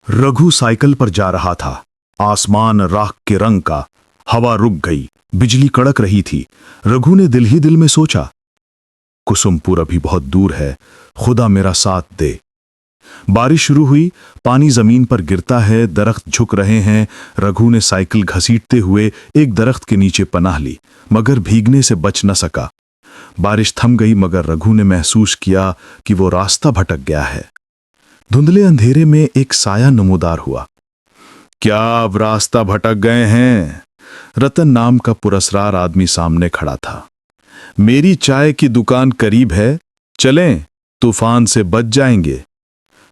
Raghu cycle पर जा रहा था। आसमान राख के रंग का, हवा रुक गई, बिजली कड़क रही थी। रघु ने दिल ही दिल में सोचा, कुसुमपुर अभी बहुत दूर है, खुदा मेरा साथ दे। बारिश शुरू हुई, पानी जमीन पर गिरता है, दरख्त झुक रहे हैं। रघु ने साइकिल घसीटते हुए एक दरख्त के नीचे पनाह ली, मगर भीगने से बच न सका। बारिश थम गई, मगर रघु ने महसूस किया कि वो रास्ता भटक गया है। धुंधले अंधेरे में एक साया नमूदार हुआ। क्या अब रास्ता भटक गए हैं? रतन नाम का पुरस्कार आदमी सामने खड़ा था। मेरी चाय की दुकान करीब है, चलें, तूफान से बच जाएंगे।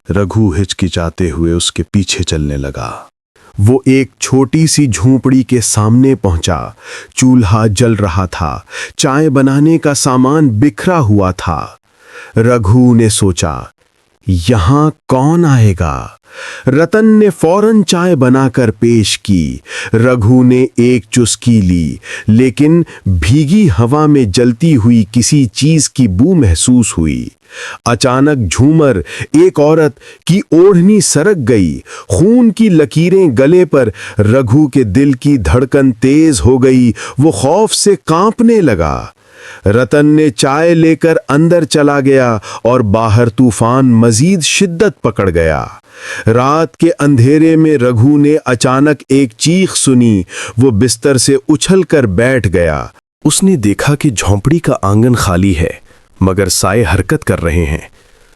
रघु हिचकिचाते हुए उसके पीछे चलने लगा। वो एक छोटी सी झोंपड़ी के सामने पहुंचा। चूल्हा जल रहा था, चाय बनाने का सामान बिखरा हुआ था। रघु ने सोचा, यहां कौन आएगा? रतन ने फौरन चाय बनाकर पेश की। रघु ने एक चुस्की ली, लेकिन भीगी हवा में जलती हुई किसी चीज की बू महसूस हुई। अचानक झूमर, एक औरत की ओढ़नी सरक गई। खून की लकीरें गले पर। रघु के दिल की धड़कन तेज हो गई। वो खौफ से कांपने लगा। रतन ने चाय लेकर अंदर चला गया और बाहर तूफान मजीद शिद्दत पकड़ गया। रात के अंधेरे में रघु ने अचानक एक चीख सुनी। वो बिस्तर से उछलकर बैठ गया। उसने देखा कि झोंपड़ी का आंगन खाली है, मगर साए हरकत कर रहे हैं।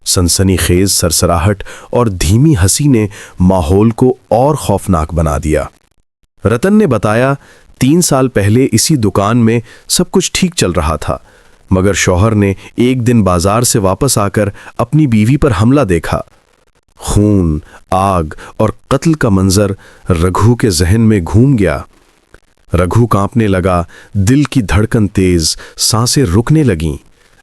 सनसनीखेज सरसराहट और धीमी हंसी ने माहौल को और खौफनाक बना दिया। रतन ने बताया, 3 साल पहले इसी दुकान में सब कुछ ठीक चल रहा था, मगर शौहर ने एक दिन बाजार से वापस आकर अपनी बीवी पर हमला देखा। खून, आग और कत्ल का मंजर रघु के जहन में घूम गया। रघु कांपने लगा, दिल की धड़कन तेज, सांसें रुकने लगीं।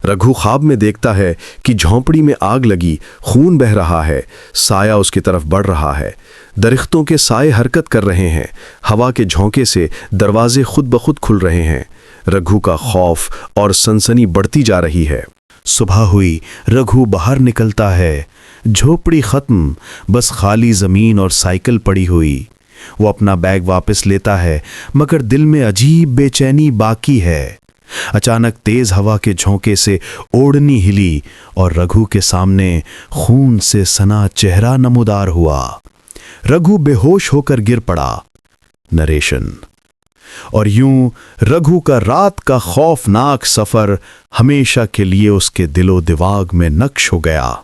रघु ख्वाब में देखता है कि झोंपड़ी में आग लगी, खून बह रहा है, साया उसकी तरफ बढ़ रहा है। दरख्तों के साए हरकत कर रहे हैं, हवा के झोंके से दरवाजे खुद ब खुद खुल रहे हैं। रघु का खौफ और सनसनी बढ़ती जा रही है। सुबह हुई, रघु बाहर निकलता है। झोपड़ी खत्म, बस खाली जमीन और साइकिल पड़ी हुई। वो अपना बैग वापस लेता है, मगर दिल में अजीब बेचैनी बाकी है। अचानक तेज हवा के झोंके से ओढ़नी हिली और रघु के सामने खून से सना चेहरा नमूदार हुआ। रघु बेहोश होकर गिर पड़ा। नरेशन। और यूं रघु का रात का खौफनाक सफर हमेशा के लिए उसके दिलो दिमाग में नक्श हो गया।